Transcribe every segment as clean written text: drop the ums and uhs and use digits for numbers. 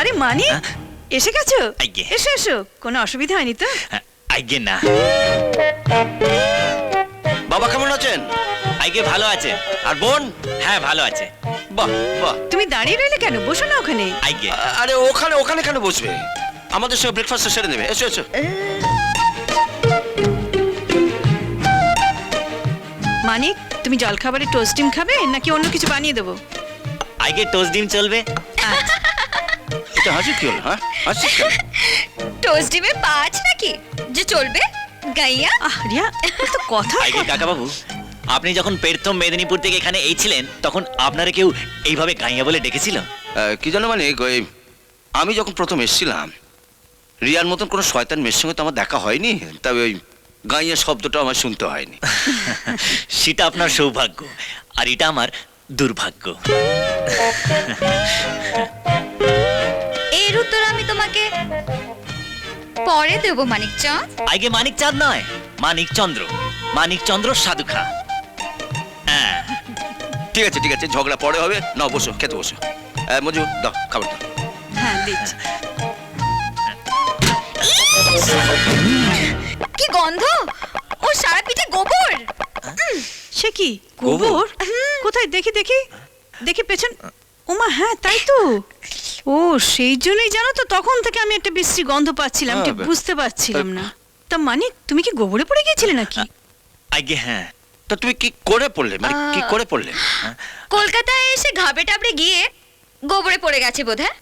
আরে মানি এসে গেছো? আজ্ঞে। এসো এসো, কোনো অসুবিধা হয়নি তো? আজ্ঞে না। বাবা কেমন আছেন? আজ্ঞে ভালো আছে। আর বোন? হ্যাঁ ভালো আছে। বাহ বাহ। তুমি দাঁড়িয়ে রইলে কেন, বসো না ওখানে। আজ্ঞে। আরে ওখানে ওখানে কেন বসবে? আমাদের সঙ্গে ব্রেকফাস্ট সেরে নেবে। এসো এসো। মানিক, তুমি জল খাবারে টোস্ট ডিম খাবে নাকি অন্য কিছু বানিয়ে দেবো? আজ্ঞে টোস্ট ডিম চলবে। আচ্ছা। এটা হাসি কি হলো? হ্যাঁ হাসি কেন? টোস্ট ডিমে পা আছে নাকি যে চলবে? গাইয়া রিয়া, তো কথা আজ্ঞে কাকা বাবু, আপনি যখন প্রথম মেদিনীপুর থেকে এখানে ছিলেন তখন আপনারা কেউ এইভাবে গাইয়া বলে ডেকেছিল? কি জানো মানে আমি যখন প্রথম এসেছিলাম, রিয়ার মতন কোনো শয়তান মেয়ের সঙ্গে তো আমার দেখা হয়নি, তবে ওই গাইয়া শব্দটা আমার শুনতে হয়নি। সেটা আপনার সৌভাগ্য, আর এটা আমার দুর্ভাগ্য। এর উত্তর আমি তোমাকে পরে দেব মানিকচাঁদ। আগে মানিক চাঁদ নয়, মানিক চন্দ্র। মানিক চন্দ্র সাধুখা। হ্যাঁ ঠিক আছে ঠিক আছে, ঝগড়া পরে হবে। না বসো, খেতে বসো। মজু দাও খাবার দাও। হ্যাঁ দিচ্ছি। কি গন্ধ! ও সারা পিঠে গোবর। সে কি গোবর? কোথায় দেখি দেখি দেখি পেছন। ওমা হ্যাঁ তাই তো। ও সেই জন্যই জানো তো, তখন থেকে আমি একটা বিশ্রী গন্ধ পাচ্ছিলাম, ঠিক বুঝতে পারছিলাম না। তা মানিক, তুমি কি গোবরে পড়ে গিয়েছিলে নাকি? আগে হ্যাঁ। তা তুমি কি করে পড়লে, মানে কি করে পড়লে? কলকাতায় এসে ঘাবড়ে টাবড়ে গিয়ে গোবরে পড়ে গেছে বোধহয়।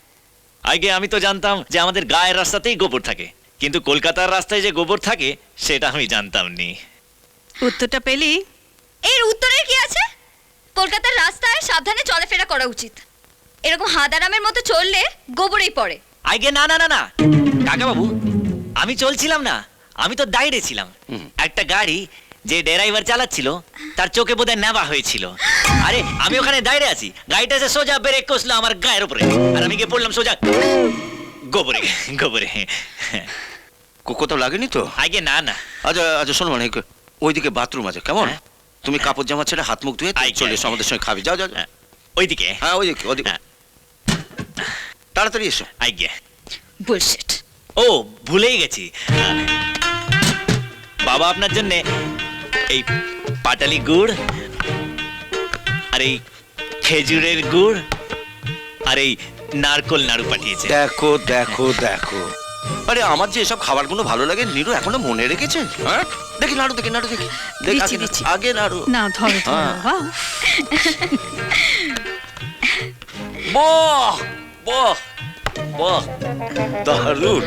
আগে আমি তো জানতাম যে আমাদের গায়ের রাস্তাতেই গোবর থাকে, কিন্তু কলকাতার রাস্তায় যে গোবর থাকে সেটা আমি জানতাম নি। উত্তরটা পেলি? এর উত্তরের কি আছে? কলকাতার রাস্তায় সাবধানে চলাফেরা করা উচিত। এরকম হাদারামের মতো চললে গোবরেই পড়ে। আগে না না না না কাকা বাবু, আমি চলছিলাম না, আমি তো দাঁড়িয়ে ছিলাম। একটা গাড়ি যে ড্রাইভার চালাচ্ছিল তার চোখে বোধহয় নেওয়া হয়েছিল। আরে আমি ওখানে দাঁড়িয়ে আছি, গাড়িটা এসে সোজা ব্রেক কষলো আমার গায়ের উপরে, আর আমি গিয়ে পড়লাম সোজা গোবরে। গোবরে কোথাও লাগেনি তো? আগে না না। আচ্ছা আচ্ছা শোনো, মানে ওইদিকে বাথরুম আছে কেমন? হ্যাঁ। তুমি কাপড় জামা ছেড়ে হাত মুখ ধুয়ে আচ্ছা, চলে এসো, আমাদের সঙ্গে খাবি। যাও যাও যাও। ওইদিকে। হ্যাঁ ওইদিকে ওইদিকে। হ্যাঁ। তাড়াতাড়ি এসো। আগে বুলশিট। ও ভুলেই গেছি, বাবা আপনার জন্য এই পাটালি গুড় আর এই খেজুরের গুড় আর এই নারকোল নাড়ু পাঠিয়েছে। দেখো দেখো দেখো, আরে আমার যে এসব খাবারগুলো ভালো লাগে নীরু এখনো মনে রেখেছে। হ্যাঁ দেখি নাড়ু, দেখি নাড়ু, দেখি দিচ্ছি, আগে দিচ্ছি। আগে নাড়ু। না ধরো ধরো হ্যাঁ। বাহ। বাহ বাহ বাহ, দারুণ।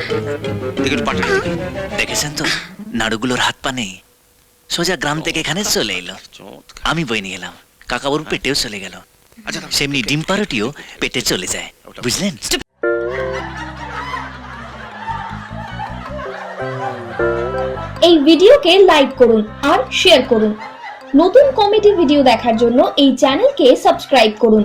দেখি একটু পাঠালি। দেখেছেন তো নাড়ুগুলোর হাত পা নেই, সোজা গ্রাম থেকে এখানে চলে এলো। চমৎকার। আমি বই নিয়ে এলাম, কাকাবুর পেটেও চলে গেল। আচ্ছা সেমনি ডিম পারোটিও পেটে চলে যায়, বুঝলেন? এই ভিডিওকে লাইক করুন আর শেয়ার করুন। নতুন কমেডি ভিডিও দেখার জন্য এই চ্যানেলকে সাবস্ক্রাইব করুন।